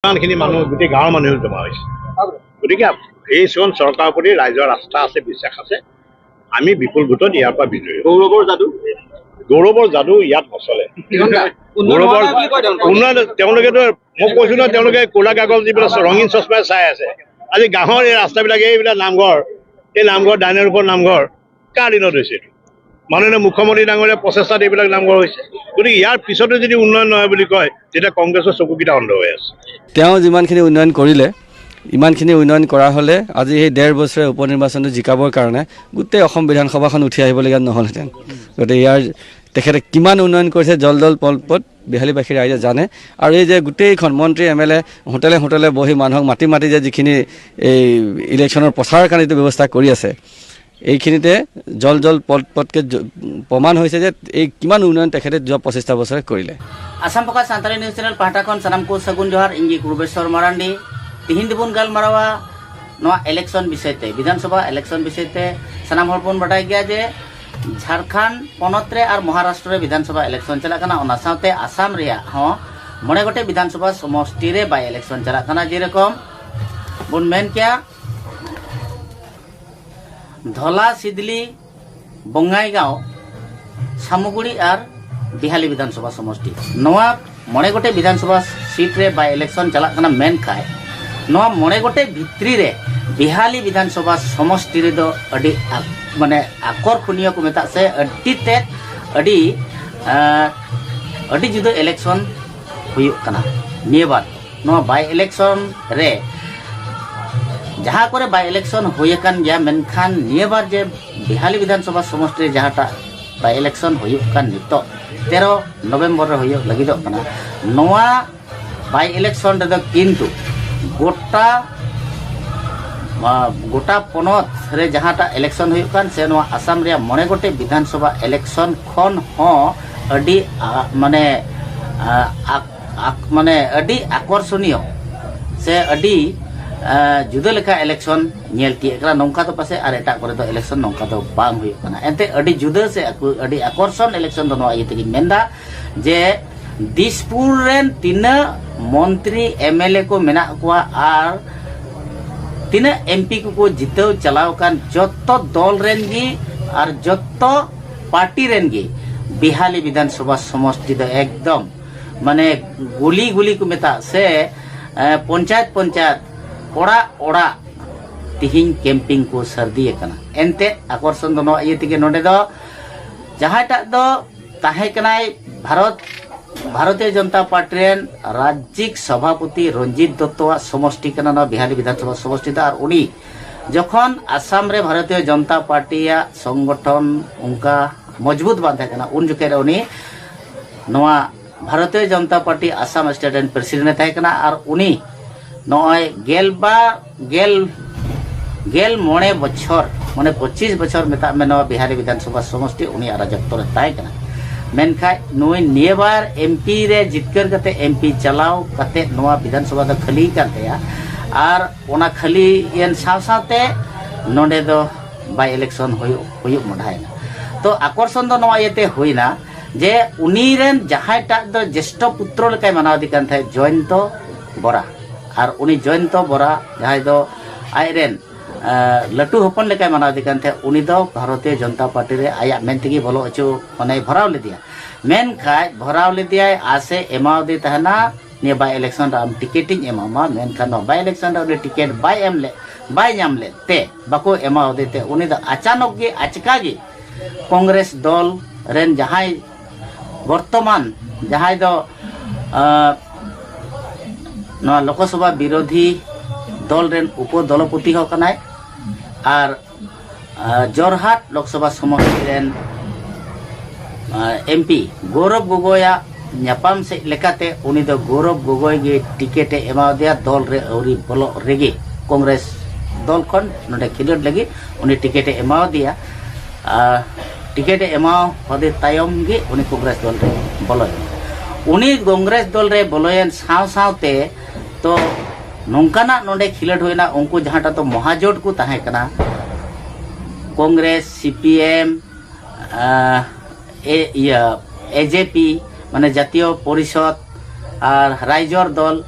ইমানখিনি মানুহ গোটেই গাঁৱৰ মানুহ জমা হৈছে। গতিকে এইখন চৰকাৰৰ প্ৰতি ৰাইজৰ আস্থা আছে, বিশ্বাস আছে। আমি বিপুল ভোটত ইয়াৰ পৰা বিজয়ী। গৌৰৱৰ যাদু ইয়াত নচলে। গৌৰৱৰ উন্নয়ন তেওঁলোকেতো মই কৈছো ন, তেওঁলোকে ক'লা কাগজ যিবিলাক ৰঙীন চশমাৰে চাই আছে। আজি গাঁৱৰ এই ৰাস্তাবিলাক এইবিলাক নামঘৰ, এই নামঘৰ ডাইনৰ ওপৰত নামঘৰ কাৰ দিনত হৈছে? মাননীয় মুখ্যমন্ত্ৰী ডাঙৰীয়া প্ৰচেষ্টাত এইবিলাক নামঘৰ হৈছে। গতিকে ইয়াৰ পিছতো যদি উন্নয়ন নহয় বুলি কয়, তেতিয়া কংগ্ৰেছৰ চকুকেইটা অন্ধ হৈ আছে। তেওঁ যিমানখিনি উন্নয়ন কৰিলে, ইমানখিনি উন্নয়ন কৰা হ'লে আজি এই 1.5 বছৰে উপ নিৰ্বাচনটো জিকাবৰ কাৰণে গোটেই অসম বিধানসভাখন উঠি আহিবলগীয়া নহ'লহেঁতেন। গতিকে ইয়াৰ তেখেতে কিমান উন্নয়ন কৰিছে জল পলপত বিহালীবাসী ৰাইজে জানে। আৰু এই যে গোটেইখন মন্ত্ৰী MLA হোটেলে হোটেলে বহি মানুহক মাতি মাতি যে যিখিনি এই ইলেকশ্যনৰ প্ৰচাৰৰ কাৰণে যিটো ব্যৱস্থা কৰি আছে, এইখিনিতে জল পলপতকৈ প্ৰমাণ হৈছে যে এই কিমান উন্নয়ন তেখেতে যোৱা 25টা বছৰে কৰিলে। आसाम पका सानताली न्यूज चैनल पाहटा खन सानाम को सगुन जोहार इंगी कुरुबेश्वर मारांडी तिहिन दिबुन गालमारावा नवा इलेक्शन विषयते विधानसभा इलेक्शन विषयते सानाम हरपुन बाडाय गया जे झारखंड पनत रे और महाराष्ट्र रे विधानसभा इलेक्शन चला कना ओना साथे आसाम रिया हो मणे गोटे विधानसभा समष्टि रे बाय इलेक्शन चला कना जे रकम बुन मेन क्या धला सिदली बंगाईगांव सामुगुड़ी और बिहाली विधानसभा समष्टि नवा मणे गोटे विधानसभा सीट रे बाय इलेक्शन चला कना मेन खाए नवा मणे गोटे भित्री रे बिहाली विधानसभा समष्टि रे दो अडी माने आकर्षणीय को मेता से अडी ते अडी जुदो इलेक्शन हुयु कना नियबार नवा बाय इलेक्शन रे जहाँ करे बाय इलेक्शन हुए कान गया मेनखान नियबार जे बिहाली विधानसभा समष्टि रे जहाँटा बाय इलेक्शन हुयु कान नितो 13 नवेम्बर हुई लगी नवा बाय इलेक्शन रे किंतु गोटा गोटा पनत रे जहाँटा इलेक्शन हुई कान से नवा आसाम रे मणे गोटे विधानसभा इलेक्शन खन हो अडी माने माने अडी आकर्षणीय से अडी जुदा लेखा इलेक्शन नेलती एकरा नौका तो पासे और एटा करे तो इलेक्शन नौका तो बांग हुई कना एते अडी जुदा से अडी आकर्षण इलेक्शन दो नवा इते मेंदा जे दिसपुर रेन तिना मंत्री MLA को मेना कोआ आर तिना MP को जितो चलाव कान जत्तो दल रेन गी और जत्तो पार्टी रेन गी बिहाली विधानसभा समष्टि दो एकदम माने गुली गुली को मेता से पंचायत ओड़ा ओड़ा तिहिन कैंपिंग को सर्दी एनते आकर्षण दो ये तिगे नोडे दो जहाँटा दो ताहे कनाय भारतीय जनता पार्टी रेन राज्यिक सभापति रंजीत दत्तवा समष्टि कना न बिहारी विधानसभा समष्टि और उनी जखन आसाम रे भारतीय जनता पार्टी या संगठन उनका मजबूत बांधे कना उन जुके उनी नवा Bharatiya Janata party Assam state and president थाहे कना और उनी नय गेल मोड़े बछर माने 25 बछर मेता में नवा बिहारी विधानसभा समष्टि उनी राजत्व रे ताय कना मेनखा नुई नियबार MP रे जितकर कते MP चलाव कते नवा विधानसभा द खाली करतेया और ओना खाली यन सावसाते नोडे दो बाय इलेक्शन हुयु मढायना तो आकर्षण दो नवा येते होइना जे उनी रेन जहायटा दो ज्येष्ठ पुत्र लेकाय मानावदि कान थाय जयंत बरा और उनी जयंत बरा जहां दो आयरेन लटू हपन लेकाय मानावदि कान थे उनी दो भारतीय जनता पार्टी रे आया मेनतेगी बोलो अचो माने भराव ले दिया मेन खाय भराव ले दिया आसे एमावदि तहना ने बाय इलेक्शन राम टिकेटिंग एमामा मेन खान बाय इलेक्शन रे टिकेट बाय नाम ले ते बाको एमावदि ते उनी दो अचानक गे आचकागी कांग्रेस दल रेन जहां वर्तमान जहां दो लोकसभा विरोधी दल रेन उपदलपति हो कनाय और जोरहाट लोकसभा समष्टि रेन MP गौरव गोगोया न्यापाम से लेकाते उनी दो गौरव गोगोय गे टिकेट एमा दिया दल रे औरी बोलो रेगे कांग्रेस दल खन नडे खिलोड लगी उनी टिकेट एमा दिया टिकेट एमा हदे तायम गे उनी कांग्रेस दल रे बोलो उनी कांग्रेस दल रे बोलोयन सावते तो नौकाना नोडे खिलट होना उनको जहाँटा तो महाजोट को ताहे कना कांग्रेस CPM AJP माने जातीय परिषद और राइजर दल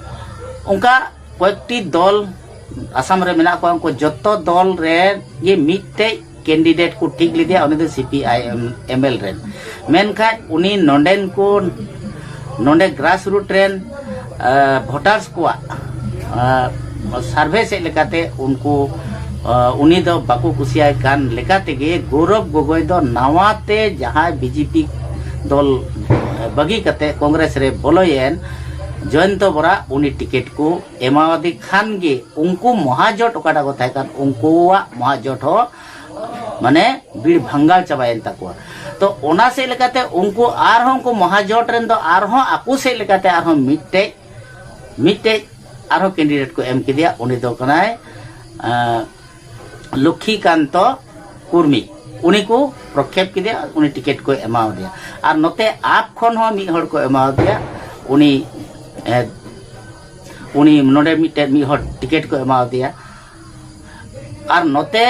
उनका कয়েকটি দল आसाम रे मेना को उनको जत्तो दल रे ये मिट्टे कैंडिडेट को ठीक लिदिया उन्हें CPI ML रे मेनखा उनी नोंडेन को नोंडे ग्रास रूट रेन वोटर्स को सर्वे से लेकाते उनको उनी दो बाकू कुसिया कान लेकाते गे गौरव गोगोई दो नवाते जहां बीजेपी दल बगी कते कांग्रेस रे बोलोयन जयंत बरा उनी टिकेट को एमावदी खान गे उनको महाजोट ओकाटा को थायकान उनको महाजोट हो माने बीड़ भंगाल चबायन तकवा तो ओना से लेकाते उनको आरहों को महाजोट रेन दो आरहों आकु से लेकाते आरहों मिट्टे आरहों कैंडिडेट को एम किदिया उनी दो कनाय लक्ष्मीकांत कुर्मी उनी को प्रक्षेप किदिया उनी टिकेट को एमाव दिया और नोते आप खन हो मी हड़ को एमाव दिया उनी उनी नोडे मिटे मी हड़ टिकेट को एमाव दिया और नोते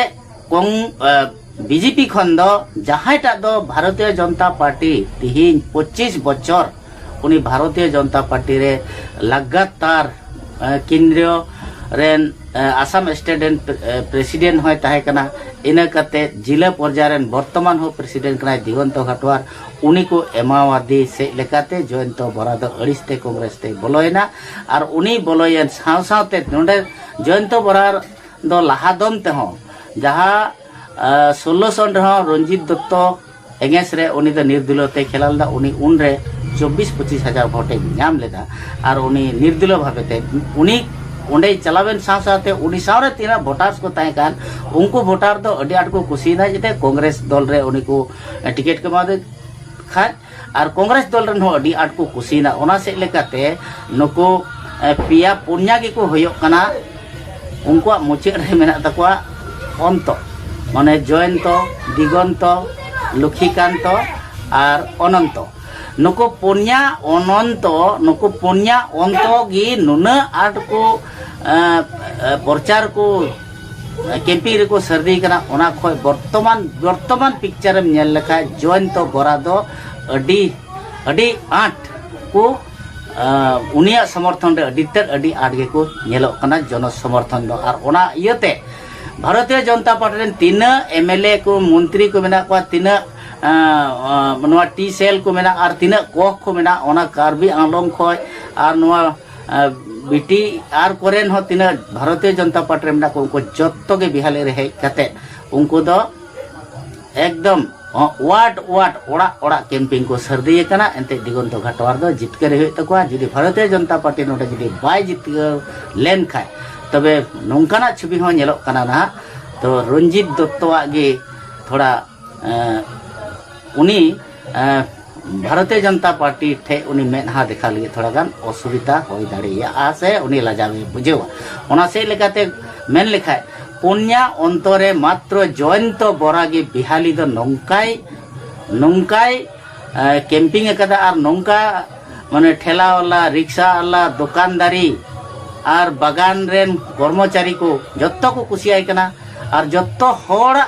बीजेपी खन दो जहाटा दो भारतीय जनता पार्टी तिहिन 25 बच्चर उनी भारतीय जनता पार्टी रे लगातार केंद्रीय रेन आसाम स्टेट प्रेसिडेंट होय ताहे कना इना कते जिला पर्याय रेन वर्तमान हो प्रेसिडेंट कना दिगंत घाटवार उनी को एमावादी से लेकाते जयंत बरा दो अड़िसते कांग्रेस ते बोलोयना और उनी बोलोयन साव सावते नोंडे जयंत बरा दो लाहादम ते हो जहां 16 सन रह रंजीत दत्त एगेंस रे उनी दो निर्दलीयते खेलालदा उनी उन रे 24-25 हजार भोटे नाम लेदा और उनी निर्दलीय भावेते उनी उन्हें चलावेन साथ उनी सावरे तीना वोटार्स को ताहे कान उनको वोटार दो अडी आट को कुसीना जेते कांग्रेस दल रे उनी को टिकेट के मादे खान और कांग्रेस दल रन हो अडी आट को कुसीना ओना से लेकाते नको पिया पुन्या के को होयो कना उनको मुचे रे मेना तकवा अंत माने जयंत दिगंत लक्ष्मीकांत और अनंत नुको पुन्या अनंत नुको पुन्या अंत गी नुना आट को प्रचार को कैंपिंग रे को सर्दी कना ओना खय वर्तमान पिक्चर में नेल लेखा जयंत बरा दो अडी आठ को उनिया समर्थन रे अडी आठ गे को नेलो कना जन समर्थन दो और ओना इयते भारतीय जनता पार्टी रे तीन MLA को मंत्री को मेना को तीन नवा टी सेल को मेना और तीन कोख को मेना ओना कार्बी आंगलोंग खय और नवा बीटी आर कोरेन हो तीन भारतीय जनता पार्टी रे मेना को उनको जत्तो के बिहाले रे कते उनको दो एकदम वाट ओड़ा कैंपिंग को सर्दी कना एंते दिगंत घाटवार दो जितकर होय तकवा जुदी भारतीय जनता पार्टी नोटे जुदी बाय जितकर लेन खाय तबे नोंकाना छवि हो नेलो कना ना तो रंजीत दत्तवा गे थोड़ा उनी भारतीय जनता पार्टी ठे उनी मेनहा देखा लिए थोड़ा गान असुविधा होई दाड़िया आसे उनी लाजावे बुझेवा ओना से लेकाते मेन लेखाय पुन्या अंतरे मात्र जयंत बरागे बिहाली दो नौकाय कैंपिंग कदा और नौका माने ठेला वाला रिक्शा वाला दुकानदारी और बागान रेन कर्मचारी को जत्तो को कुसियाय कना और जत्तो होड़ा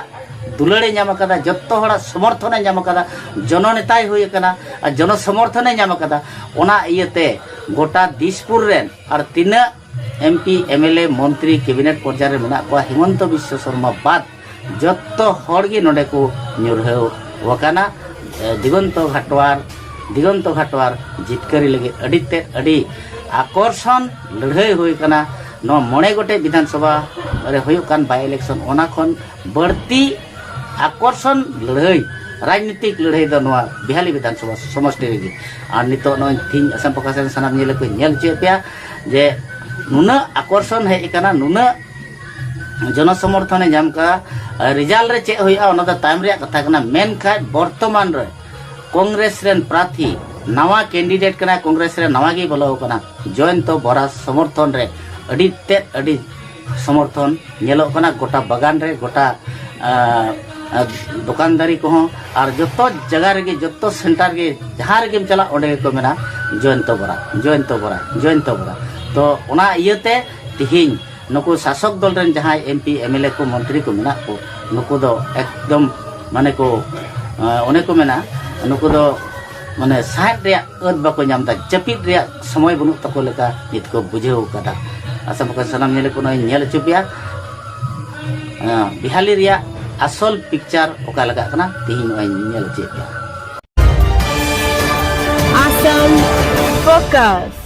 दुलड़े नाम कदा जत्तो होड़ा समर्थन नाम कदा जननेताय होय कना और जन समर्थन नाम कदा ओना इयते गोटा दिसपुर रेन और तीन MP MLA मंत्री कैबिनेट पर्याय रे मेना को हेमंत विश्व शर्मा बाद जत्तो होड़गे नोडे को निर्हय वकाना दिगंत घाटवार जितकरी लगे अडिते अडी आकर्षण लड़ाई हुई कना नो मणे गोटे विधानसभा रे हुई कान बाय इलेक्शन ओना खन बढ़ती आकर्षण लड़ाई राजनीतिक लड़ाई दो नवा बिहाली विधानसभा समष्टि रे और नितो नो थिंग असम प्रकाशन सनाम नेल को नेल चेपिया जे नुना आकर्षण है कना नुना जन समर्थन जाम का रिजल्ट रे चे हुई ओना द टाइम रे कथा कना मेन खा वर्तमान रे कांग्रेस रेन प्रार्थी नवा कैंडिडेट कना कांग्रेस रे नवा गे बोलो कना जयंत बरा समर्थन रे अडी समर्थन नेलो कना गोटा बागान रे गोटा दुकानदारी को और जत्तो जगह रे जत्तो सेंटर गे जहां रे गेम चला ओडे को मेना जयंत बरा तो ओना इयते तिहिन नुको शासक दल रेन जहां MP MLA को मंत्री को मेना को नुको दो एकदम माने को ओने को मेना नुको दो माने साइड रे अद बाको नामता चपित रे समय बनु तको लेका नित को बुझेउ कदा आसा मका सनाम नेले को नेल चुपिया बिहाली रे असल पिक्चर ओका लगा कना तिहिन ओय नेल चुपिया Asam Focus.